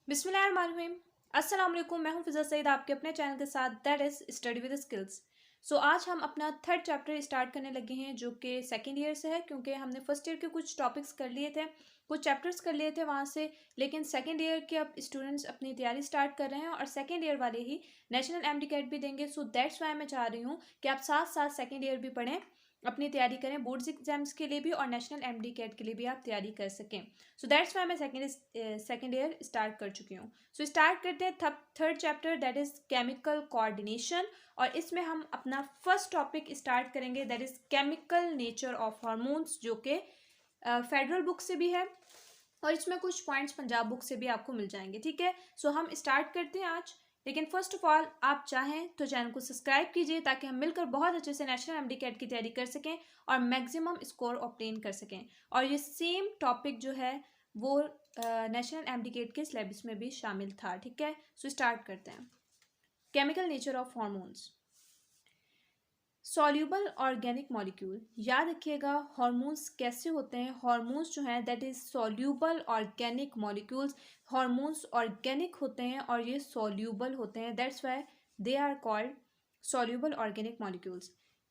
बिस्मिल्लाहिर्रहमानिर्रहीम। अस्सलाम वालेकुम। मैं हूं फिज़ा सईद आपके अपने चैनल के साथ that is study with skills. आज हम अपना थर्ड चैप्टर स्टार्ट करने लगे हैं जो कि सेकेंड ईयर से है, क्योंकि हमने फर्स्ट ईयर के कुछ टॉपिक्स कर लिए थे, कुछ चैप्टर्स कर लिए थे वहाँ से। लेकिन सेकेंड ईयर के अब स्टूडेंट्स अपनी तैयारी स्टार्ट कर रहे हैं और सेकेंड ईयर वाले ही नेशनल एमडी कैट भी देंगे। सो दैट्स वाई मैं चाह रही हूँ कि आप साथ साथ सेकेंड ईयर भी पढ़ें, अपनी तैयारी करें बोर्ड्स एग्जाम्स के लिए भी और नेशनल एमडी कैट के लिए भी आप तैयारी कर सकें। सो दैट्स वाई मैं सेकेंड ईयर स्टार्ट कर चुकी हूँ। सो स्टार्ट करते हैं third chapter that is chemical coordination. और इसमें हम अपना फर्स्ट टॉपिक स्टार्ट करेंगे that is chemical nature of hormones, जो कि फेडरल बुक से भी है और इसमें कुछ पॉइंट्स पंजाब बुक से भी आपको मिल जाएंगे। ठीक है, सो हम स्टार्ट करते हैं आज। लेकिन फर्स्ट ऑफ ऑल आप चाहें तो चैनल को सब्सक्राइब कीजिए ताकि हम मिलकर बहुत अच्छे से नेशनल एमडी कैट की तैयारी कर सकें और मैक्सिमम स्कोर ऑब्टेन कर सकें। और ये सेम टॉपिक जो है वो नेशनल एमडी कैट के सिलेबस में भी शामिल था। ठीक है, सो स्टार्ट करते हैं। Chemical nature of hormones. Soluble organic molecule, याद रखिएगा हार्मोन्स कैसे होते हैं। हार्मोन्स जो हैं that is soluble organic molecules. Hormones organic होते हैं और ये सॉल्यूबल होते हैं, that's why they are called soluble organic molecules.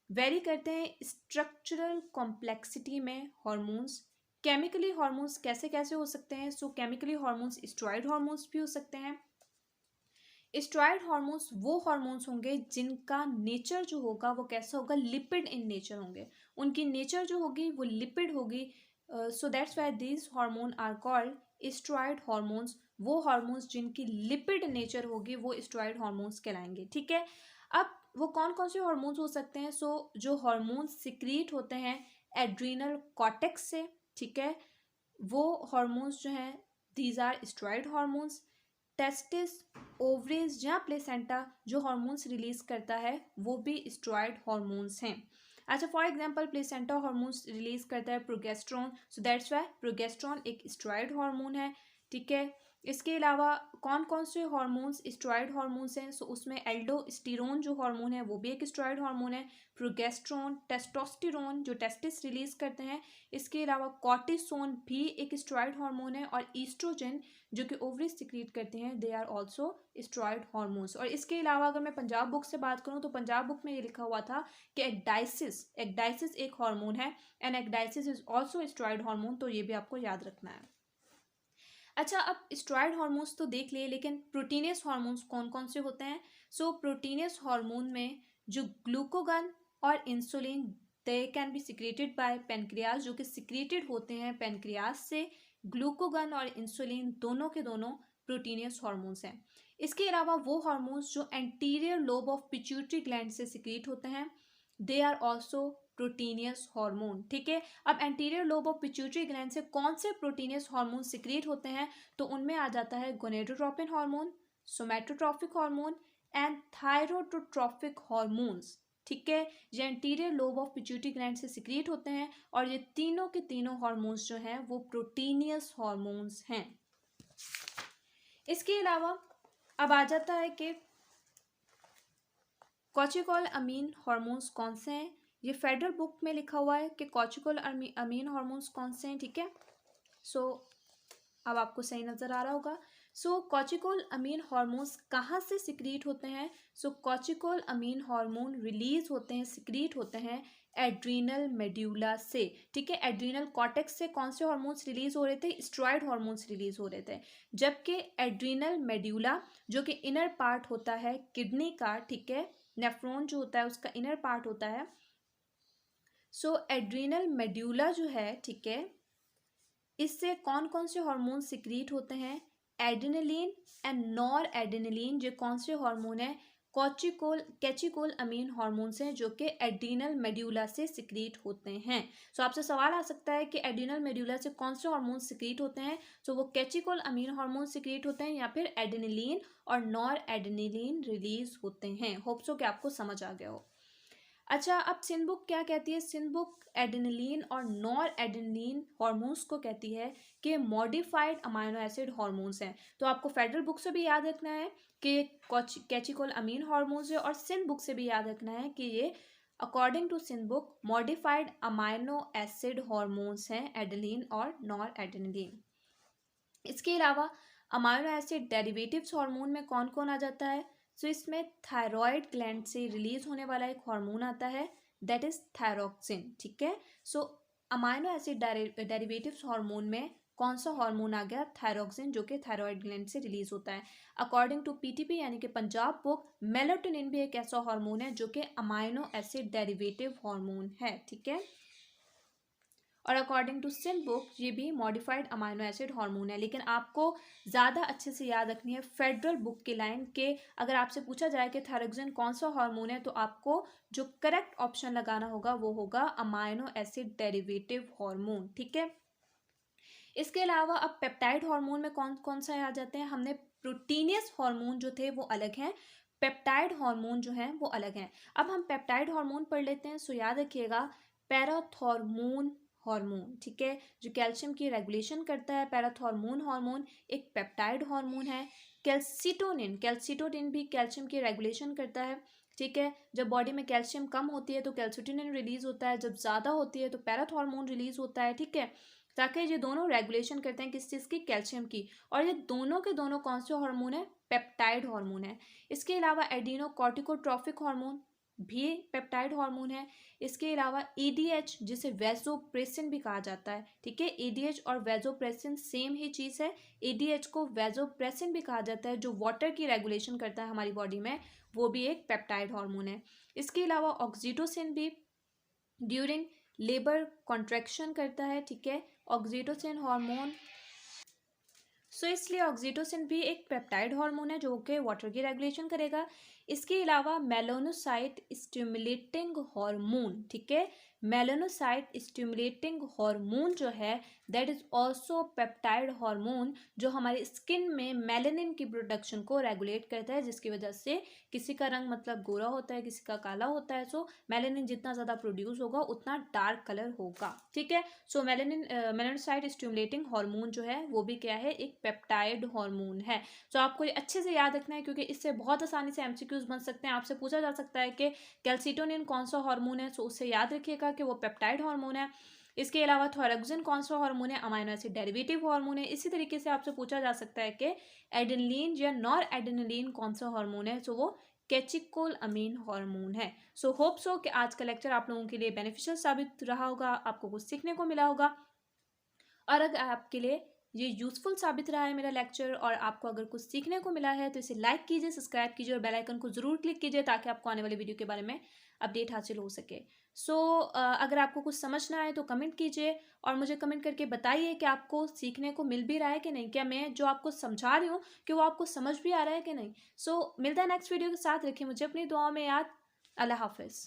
Vary करते हैं स्ट्रक्चरल कॉम्प्लेक्सिटी में हार्मोन्स। केमिकली हार्मोन्स कैसे कैसे हो सकते हैं। So chemically hormones steroid hormones भी हो सकते हैं। स्टेरॉयड हार्मोन्स वो हार्मोन्स होंगे जिनका नेचर जो होगा वो कैसा होगा, लिपिड इन नेचर होंगे। उनकी नेचर जो होगी वो लिपिड होगी। So that's why these hormone are called steroid hormones. वो हार्मोन्स जिनकी लिपिड नेचर होगी वो स्टेरॉयड हार्मोन्स कहलाएंगे। ठीक है, अब वो कौन कौन से हार्मोन्स हो सकते हैं। जो हार्मोन्स सिक्रीट होते हैं एड्रीनल कॉर्टेक्स से, ठीक है, वो हार्मोन्स जो हैं these are steroid hormones. Testis, ovaries या प्लेसेंटा जो हार्मोन्स रिलीज करता है वो भी स्टेरॉयड हार्मोन्स हैं। अच्छा, for example placenta hormones release करता है progesterone, so that's why progesterone एक स्टेरॉयड हार्मोन है। ठीक है, इसके अलावा कौन कौन से हार्मोन्स स्टेरॉयड हार्मोन्स हैं। सो उसमें एल्डोस्टेरोन जो हार्मोन है वो भी एक स्टेरॉयड हार्मोन है। प्रोगेस्ट्रॉन, टेस्टोस्टेरोन जो टेस्टिस रिलीज करते हैं, इसके अलावा कॉर्टिसोन भी एक स्टेरॉयड हार्मोन है। और ईस्ट्रोजन जो कि ओवरी सिक्रीट करते हैं they are also steroid hormones. और इसके अलावा अगर मैं पंजाब बुक से बात करूं तो पंजाब बुक में ये लिखा हुआ था कि एक्डाइसिस एक्डाइसिस एक हार्मोन है and ecdysis is also steroid hormone, तो ये भी आपको याद रखना है। अच्छा, अब स्टेरॉयड हार्मोन्स तो देख लिए, लेकिन प्रोटीनियस हार्मोन्स कौन कौन से होते हैं। प्रोटीनियस हार्मोन में जो ग्लूकोगन और insulin they can be secreted by pancreas, जो कि सिक्रेटेड होते हैं पेनक्रियाज से। ग्लूकोगन और इंसुलिन दोनों के दोनों प्रोटीनियस हार्मोन्स हैं। इसके अलावा वो हार्मोन्स जो anterior lobe of pituitary gland से सिक्रेट होते हैं they are also proteinaceous hormone. ठीक है, अब anterior lobe of pituitary gland से कौन से प्रोटीनियस हार्मोन सिक्रेट होते हैं, तो उनमें आ जाता है gonadotropin hormone, somatotropic hormone and thyrotropic hormones. ठीक है, ये anterior lobe of pituitary gland से सिक्रेट होते हैं और ये तीनों के तीनों हार्मोन्स जो हैं वो प्रोटीनियस हार्मोन्स हैं। इसके अलावा अब आ जाता है कि कॉर्टिकल अमीन हार्मोन्स कौन से हैं। ये फेडरल बुक में लिखा हुआ है कि कॉर्टिकल अमीन हार्मोन्स कौन से हैं। ठीक है, अब आपको सही नज़र आ रहा होगा। कॉर्टिकल अमीन हार्मोन्स कहाँ से सिक्रीट होते हैं। कॉर्टिकल अमीन हार्मोन रिलीज होते हैं, सिक्रीट होते हैं एड्रीनल मेड्यूला से। ठीक है, एड्रीनल कॉर्टेक्स से कौन से हार्मोन्स रिलीज हो रहे थे, स्टेरॉयड हार्मोन्स रिलीज हो रहे थे। जबकि एड्रीनल मेड्यूला जो कि इनर पार्ट होता है किडनी का, ठीक है, नेफ्रॉन जो होता है उसका इनर पार्ट होता है। एड्रीनल मेड्यूला जो है, ठीक है, इससे कौन कौन से हार्मोन सिक्रीट होते हैं, एड्रेनलिन एंड नॉर एड्रेनलिन जो कौन से हार्मोन है, कैचिकोल अमीन हार्मोन्स हैं जो कि एड्रीनल मेड्यूला से सिक्रीट होते हैं। आपसे सवाल आ सकता है कि एड्रीनल मेड्यूला से कौन से हार्मोन सिक्रीट होते हैं। वो कैचिकोल अमीन हार्मोन सिक्रीट होते हैं या फिर एड्रेनलिन और नॉर एड्रेनलिन रिलीज होते हैं। होप सो कि आपको समझ आ गया हो। अच्छा, अब सिंध बुक क्या कहती है। सिंध बुक एडेनिलीन और नॉर एडेनिलीन हार्मोन्स को कहती है कि मॉडिफाइड अमाइनो एसिड हार्मोन्स हैं। तो आपको फेडरल बुक से भी याद रखना है कि कैचिकोल अमीन हार्मोन्स है और सिंध बुक से भी याद रखना है कि ये अकॉर्डिंग टू सिंध book modified amino acid hormones हैं, एडेनिलीन और नॉर एडेनिलीन। इसके अलावा अमाइनो एसिड डेरिवेटिव्स हार्मोन में कौन कौन आ जाता है? सो इसमें थायराइड ग्लैंड से रिलीज होने वाला एक हार्मोन आता है, दैट इज थायरोक्सिन। ठीक है, सो अमाइनो एसिड डेरिवेटिव्स हार्मोन में कौन सा हार्मोन आ गया? थायरोक्सिन, जो कि थायराइड ग्लैंड से रिलीज होता है। अकॉर्डिंग टू पीटीपी यानी कि पंजाब बुक, मेलाटोनिन भी एक ऐसा हार्मोन है जो कि अमाइनो एसिड डेरिवेटिव हार्मोन है। ठीक है, और अकॉर्डिंग टू सिंध बुक ये भी मॉडिफाइड अमाइनो एसिड हार्मोन है। लेकिन आपको ज़्यादा अच्छे से याद रखनी है फेडरल बुक की लाइन के, अगर आपसे पूछा जाए कि थायरोक्सिन कौन सा हार्मोन है, तो आपको जो करेक्ट ऑप्शन लगाना होगा वो होगा अमाइनो एसिड डेरिवेटिव हार्मोन। ठीक है, इसके अलावा अब पेप्टाइड हार्मोन में कौन कौन सा आ जाते हैं? हमने प्रोटीनियस हार्मोन जो थे वो अलग हैं, पेप्टाइड हार्मोन जो हैं वो अलग हैं। अब हम पेप्टाइड हार्मोन पढ़ लेते हैं। सो याद रखिएगा, पैराथॉर्मोन हार्मोन, ठीक है, जो कैल्शियम की रेगुलेशन करता है। पैराथॉर्मोन हार्मोन एक पेप्टाइड हार्मोन है। कैल्सिटोनिन, कैल्सिटोनिन भी कैल्शियम की रेगुलेशन करता है। ठीक है, जब बॉडी में कैल्शियम कम होती है तो कैल्सिटोनिन रिलीज होता है, जब ज़्यादा होती है तो पैराथॉर्मोन रिलीज होता है। ठीक है, ताकि ये दोनों रेगुलेशन करते हैं किस चीज़ की? कैल्शियम की। और ये दोनों के दोनों कौन से हार्मोन है? पेप्टाइड हार्मोन है। इसके अलावा एडिनोकॉर्टिकोट्रॉफिक हार्मोन भी पेप्टाइड हार्मोन है। इसके अलावा ईडीएच, जिसे वैसोप्रेसिन भी कहा जाता है। ठीक है, ईडीएच और वैसोप्रेसिन सेम ही चीज़ है। ईडीएच को वैसोप्रेसिन भी कहा जाता है, जो वाटर की रेगुलेशन करता है हमारी बॉडी में, वो भी एक पेप्टाइड हार्मोन है। इसके अलावा ऑक्सीटोसिन भी ड्यूरिंग लेबर कॉन्ट्रैक्शन करता है। ठीक है, ऑक्सीटोसिन हार्मोन, सो इसलिए ऑक्सीटोसिन भी एक पेप्टाइड हार्मोन है जो कि वाटर की रेगुलेशन करेगा। इसके अलावा मेलानोसाइट स्टिमुलेटिंग हार्मोन, ठीक है, मेलानोसाइट स्टिमुलेटिंग हार्मोन जो है that is also peptide hormone, जो हमारी स्किन में मेलानिन की प्रोडक्शन को रेगुलेट करता है, जिसकी वजह से किसी का रंग मतलब गोरा होता है, किसी का काला होता है। सो मेलानिन जितना ज़्यादा प्रोड्यूस होगा उतना डार्क कलर होगा। ठीक है, सो मेलानोसाइट स्टिमुलेटिंग हार्मोन जो है वो भी क्या है? एक पेप्टाइड हार्मोन है। सो आपको ये अच्छे से याद रखना है, क्योंकि इससे बहुत आसानी से एमसीक्यूज बन सकते हैं। आपसे पूछा जा सकता है कि कैल्सिटोनिन कौन सा हार्मोन है, सो उससे याद रखिएगा कि वो पेप्टाइड हार्मोन है। इसके अलावा थायरोक्सिन कौन सा हार्मोन है? अमाइनो एसिड डेरिवेटिव हार्मोन है। इसी तरीके से आपसे पूछा जा सकता है कि एडेनिलीन या नॉर एडेनिलीन कौन सा हार्मोन है, सो वो कैचिकोल अमीन हार्मोन है। सो होप सो कि आज का लेक्चर आप लोगों के लिए बेनिफिशियल साबित रहा होगा, आपको कुछ सीखने को मिला होगा। और अगर आपके लिए ये यूज़फुल साबित रहा है मेरा लेक्चर, और आपको अगर कुछ सीखने को मिला है, तो इसे लाइक कीजिए, सब्सक्राइब कीजिए और बेल आइकन को ज़रूर क्लिक कीजिए, ताकि आपको आने वाले वीडियो के बारे में अपडेट हासिल हो सके। सो अगर आपको कुछ समझना है तो कमेंट कीजिए, और मुझे कमेंट करके बताइए कि आपको सीखने को मिल भी रहा है कि नहीं, क्या मैं जो आपको समझा रही हूँ कि वो आपको समझ भी आ रहा है कि नहीं। सो मिलता है नेक्स्ट वीडियो के साथ। रखिए मुझे अपनी दुआओं में याद। अल्लाह हाफिज़।